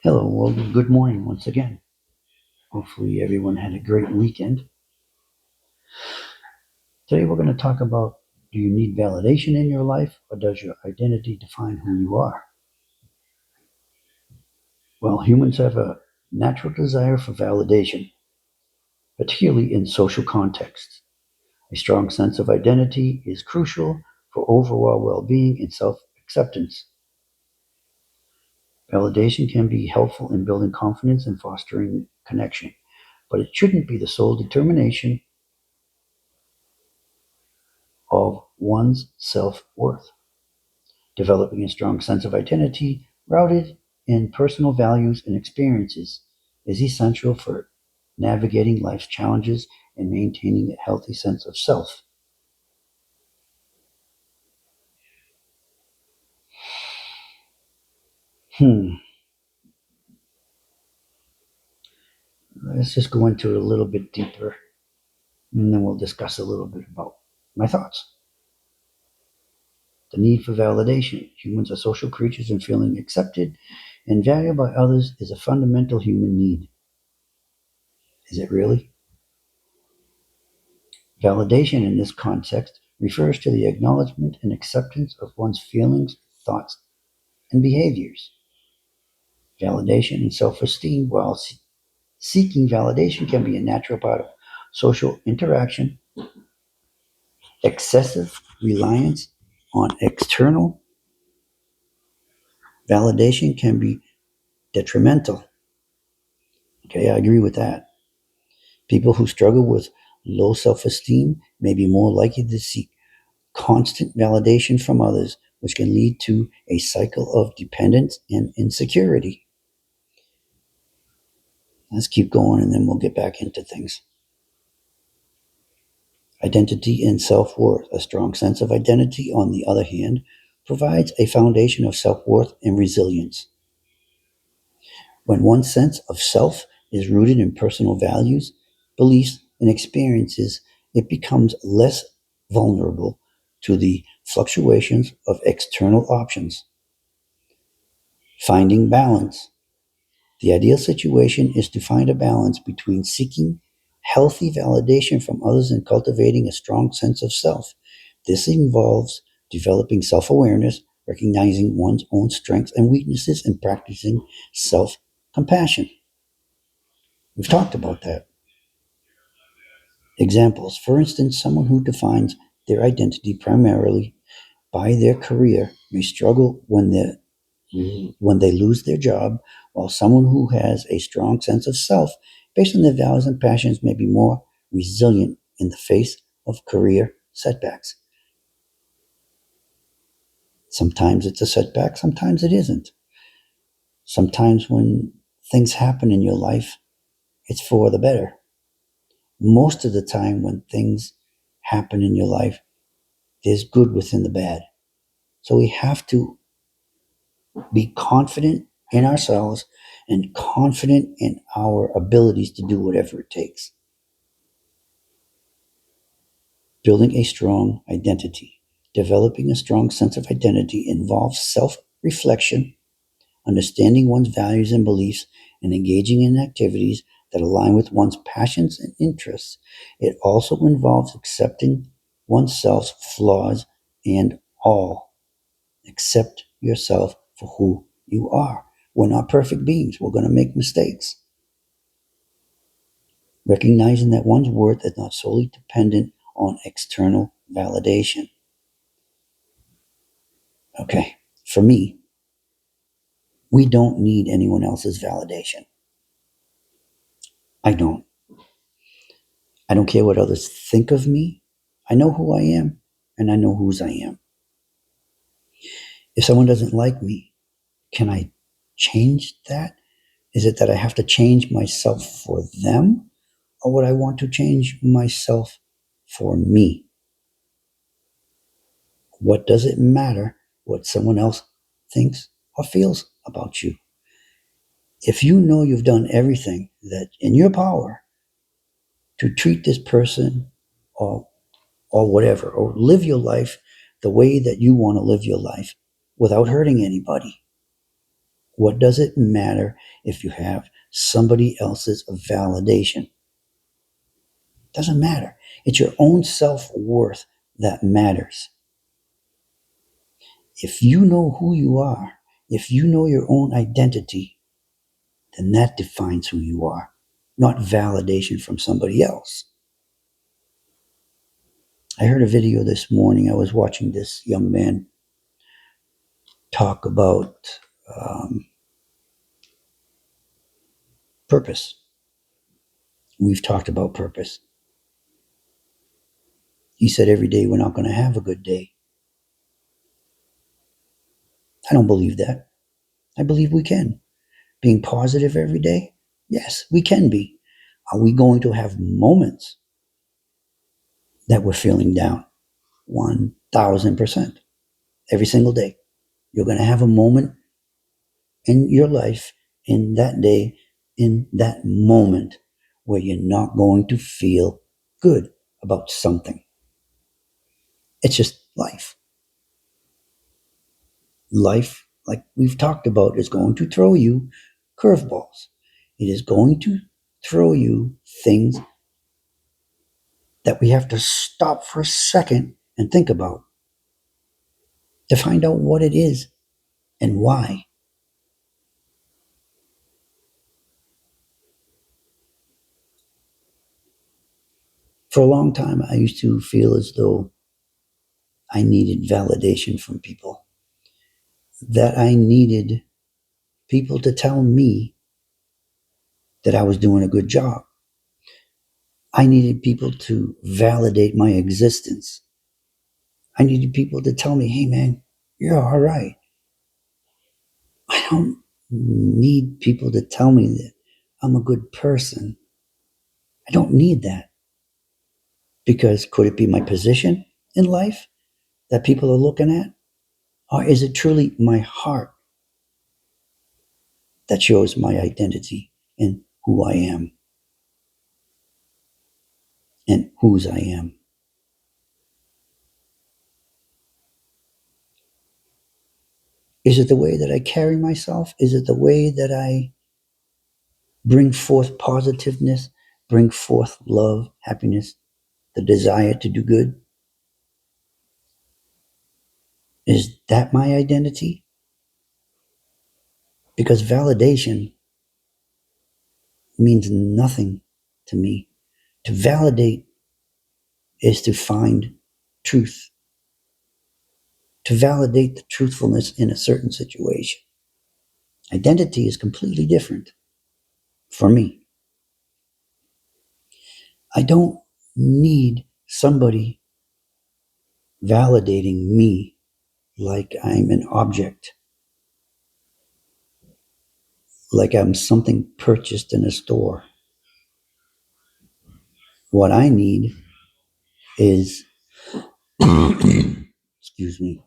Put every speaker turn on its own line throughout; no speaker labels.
Hello, well, good morning once again. Hopefully, everyone had a great weekend. Today, we're going to talk about, do you need validation in your life, or does your identity define who you are? Well, humans have a natural desire for validation, particularly in social contexts. A strong sense of identity is crucial for overall well being and self acceptance. Validation can be helpful in building confidence and fostering connection, but it shouldn't be the sole determination of one's self worth. Developing a strong sense of identity rooted in personal values and experiences is essential for navigating life's challenges and maintaining a healthy sense of self. Hmm. Let's just go into it a little bit deeper, and then we'll discuss a little bit about my thoughts. The need for validation. Humans are social creatures, and feeling accepted and valued by others is a fundamental human need. Is it really? Validation in this context refers to the acknowledgement and acceptance of one's feelings, thoughts, and behaviors. Validation and self esteem, while seeking validation, can be a natural part of social interaction. Excessive reliance on external validation can be detrimental. Okay, I agree with that. People who struggle with low self esteem may be more likely to seek constant validation from others, which can lead to a cycle of dependence and insecurity. Let's keep going and then we'll get back into things. Identity and self worth. A strong sense of identity, on the other hand, provides a foundation of self worth and resilience. When one's sense of self is rooted in personal values, beliefs, and experiences, it becomes less vulnerable to the fluctuations of external options. Finding balance. The ideal situation is to find a balance between seeking healthy validation from others and cultivating a strong sense of self. This involves developing self awareness, recognizing one's own strengths and weaknesses, and practicing self compassion. We've talked about that. Examples. For instance, someone who defines their identity primarily by their career may struggle when they lose their job, while someone who has a strong sense of self based on their values and passions may be more resilient in the face of career setbacks. Sometimes it's a setback, sometimes it isn't. Sometimes when things happen in your life, it's for the better. Most of the time, when things happen in your life, there's good within the bad. So we have to be confident in ourselves and confident in our abilities to do whatever it takes. Building a strong identity. Developing a strong sense of identity involves self reflection, understanding one's values and beliefs, and engaging in activities that align with one's passions and interests. It also involves accepting oneself's flaws and all. Accept yourself for who you are. We're not perfect beings, we're going to make mistakes. Recognizing that one's worth is not solely dependent on external validation. Okay, for me, we don't need anyone else's validation. I don't. I don't care what others think of me. I know who I am and I know whose I am. If someone doesn't like me, can I change that? Is it that I have to change myself for them? Or would I want to change myself for me? What does it matter what someone else thinks or feels about you? If you know you've done everything that in your power to treat this person or whatever, or live your life the way that you want to live your life without hurting anybody, What does it matter if you have somebody else's validation? Doesn't matter. It's your own self-worth that matters. If you know who you are, if you know your own identity, then that defines who you are, not validation from somebody else. I heard a video this morning. I was watching this young man talk about purpose. We've talked about purpose. He said every day we're not going to have a good day. I don't believe that. I believe we can. Being positive every day? Yes, we can be. Are we going to have moments that we're feeling down? 1000%. Every single day. You're going to have a moment in your life, in that day, in that moment, where you're not going to feel good about something. It's just life. Life, like we've talked about, is going to throw you curveballs. It is going to throw you things that we have to stop for a second and think about to find out what it is and why. For a long time, I used to feel as though I needed validation from people, that I needed people to tell me that I was doing a good job. I needed people to validate my existence. I needed people to tell me, hey man, you're all right. I don't need people to tell me that I'm a good person. I don't need that. Because could it be my position in life that people are looking at? Or is it truly my heart that shows my identity and who I am and whose I am? Is it the way that I carry myself? Is it the way that I bring forth positiveness, bring forth love, happiness, the desire to do good? Is that my identity? Because validation means nothing to me. To validate is to find truth, to validate the truthfulness in a certain situation. Identity is completely different for me. I don't need somebody validating me like I'm an object, like I'm something purchased in a store. What I need is, excuse me,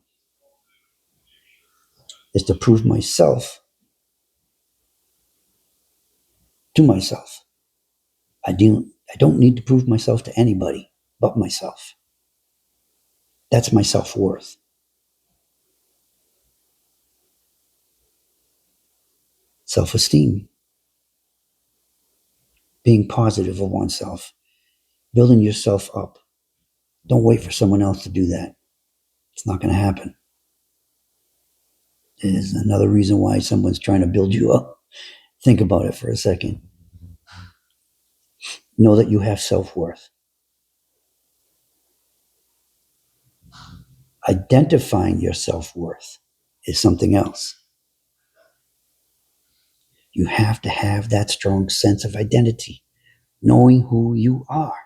is to prove myself to myself. I don't need to prove myself to anybody but myself. That's my self-worth. Self-esteem, being positive of oneself, building yourself up. Don't wait for someone else to do that. It's not going to happen. It is another reason why someone's trying to build you up. Think about it for a second. Know that you have self-worth. Identifying your self-worth is something else. You have to have that strong sense of identity, knowing who you are.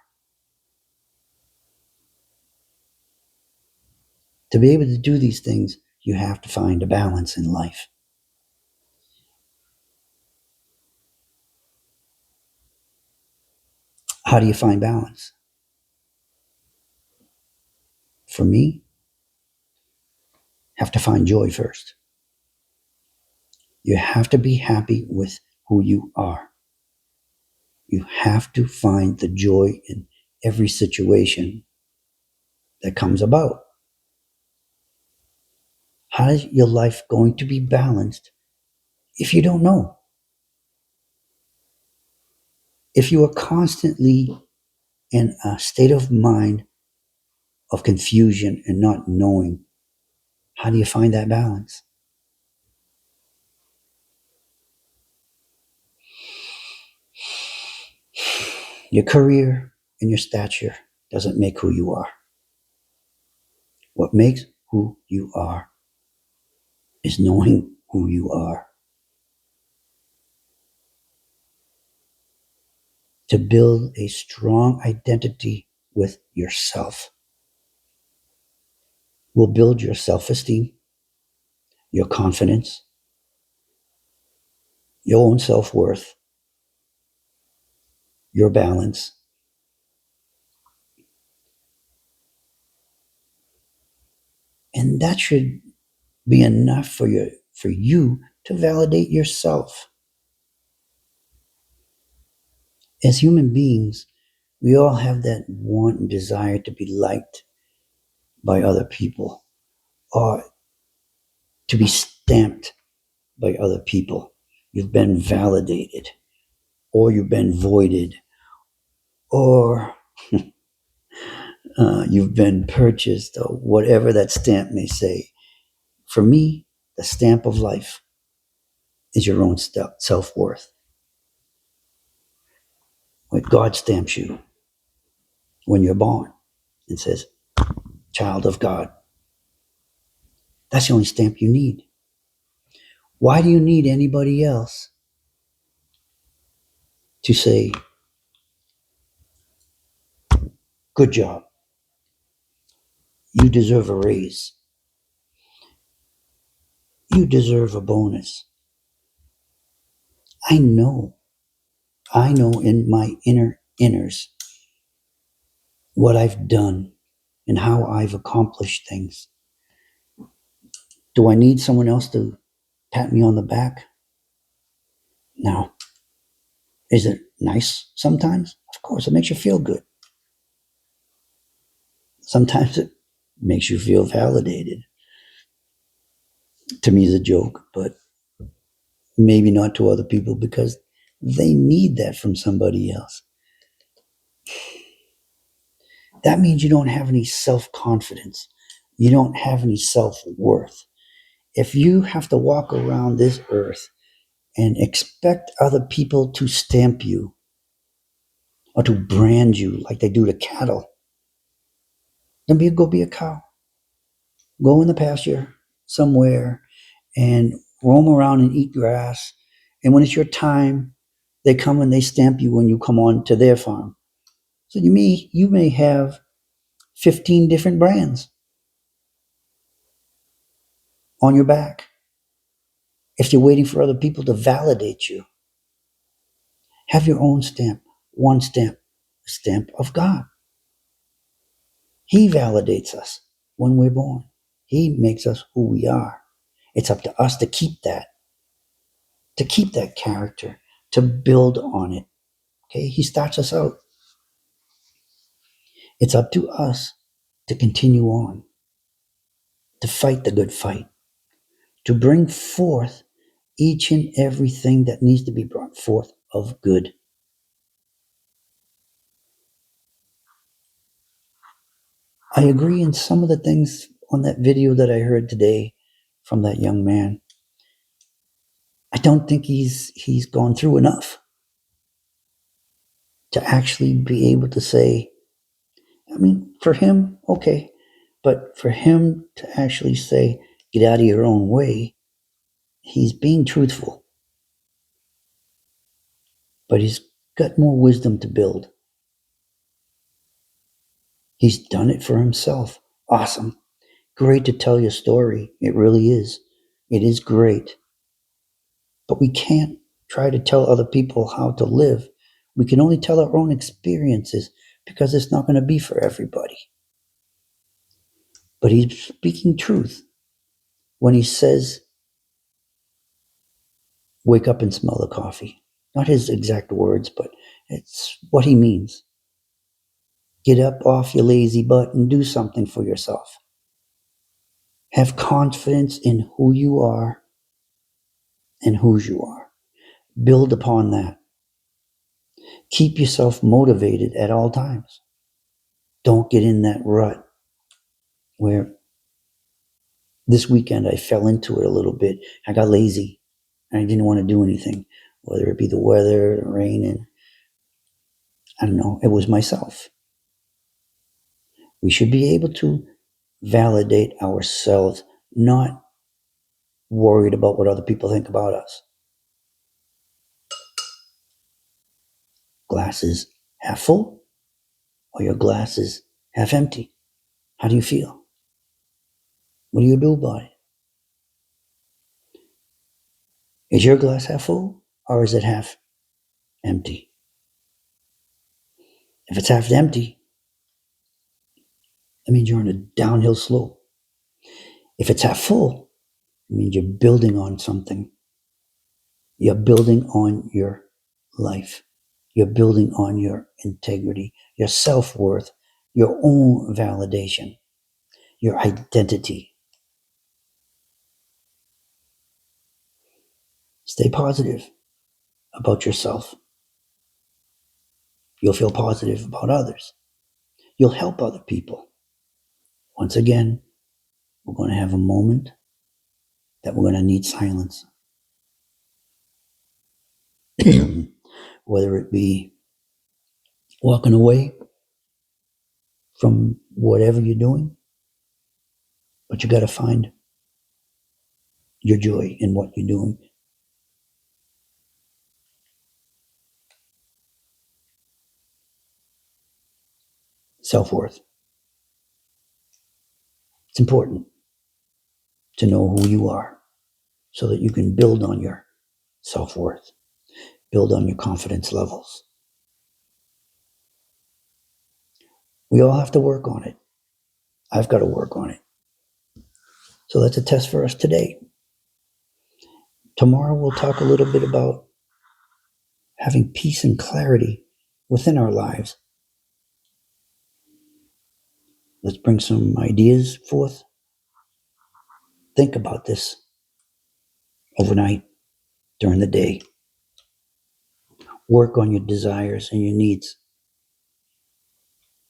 To be able to do these things, you have to find a balance in life. How do you find balance? For me, have to find joy first. You have to be happy with who you are. You have to find the joy in every situation that comes about. How is your life going to be balanced if you don't know? If you are constantly in a state of mind of confusion and not knowing, how do you find that balance? Your career and your stature doesn't make who you are. What makes who you are is knowing who you are. To build a strong identity with yourself will build your self-esteem, your confidence, your own self-worth, your balance. And that should be enough for you to validate yourself. As human beings, we all have that want and desire to be liked by other people or to be stamped by other people. You've been validated, or you've been voided, or you've been purchased, or whatever that stamp may say. For me, the stamp of life is your own self-worth. When God stamps you when you're born and says, child of God, that's the only stamp you need. Why do you need anybody else to say, good job, you deserve a raise, you deserve a bonus? I know in my inners what I've done and how I've accomplished things. Do I need someone else to pat me on the back? No. Is it nice sometimes? Of course, it makes you feel good. Sometimes it makes you feel validated. To me, it's a joke, but maybe not to other people because they need that from somebody else. That means you don't have any self-confidence. You don't have any self-worth. If you have to walk around this earth and expect other people to stamp you or to brand you like they do to cattle, then go be a cow. Go in the pasture somewhere and roam around and eat grass. And when it's your time, they come and they stamp you when you come on to their farm. So you may have 15 different brands on your back if you're waiting for other people to validate you. Have your own stamp, one stamp, the stamp of God. He validates us when we're born. He makes us who we are. It's up to us to keep that character, to build on it. Okay, he starts us out. It's up to us to continue on, to fight the good fight, to bring forth each and everything that needs to be brought forth of good. I agree in some of the things on that video that I heard today from that young man. I don't think he's gone through enough to actually be able to say, I mean, for him, okay, but for him to actually say, get out of your own way, he's being truthful. But he's got more wisdom to build. He's done it for himself. Awesome. Great to tell your story. It really is. It is great. But we can't try to tell other people how to live. We can only tell our own experiences because it's not going to be for everybody. But he's speaking truth when he says, wake up and smell the coffee. Not his exact words, but it's what he means. Get up off your lazy butt and do something for yourself. Have confidence in who you are and whose you are. Build upon that. Keep yourself motivated at all times. Don't get in that rut where this weekend I fell into it a little bit. I got lazy and I didn't want to do anything, whether it be the weather, the rain, and I don't know, it was myself. We should be able to validate ourselves, not worried about what other people think about us. Glasses half full or your glass is half empty? How do you feel? What do you do about it? Is your glass half full or is it half empty? If it's half empty, that means you're on a downhill slope. If it's half full, it means you're building on something. You're building on your life. You're building on your integrity, your self-worth, your own validation, your identity. Stay positive about yourself. You'll feel positive about others. You'll help other people. Once again, we're going to have a moment that we're going to need silence. Whether it be walking away from whatever you're doing, but you got to find your joy in what you're doing. Self-worth. It's important to know who you are so that you can build on your self-worth, build on your confidence levels. We all have to work on it. I've got to work on it. So that's a test for us today. Tomorrow we'll talk a little bit about having peace and clarity within our lives. Let's bring some ideas forth. Think about this overnight, during the day. Work on your desires and your needs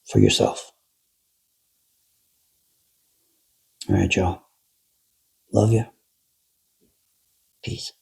for yourself. All right, y'all. Love you. Peace.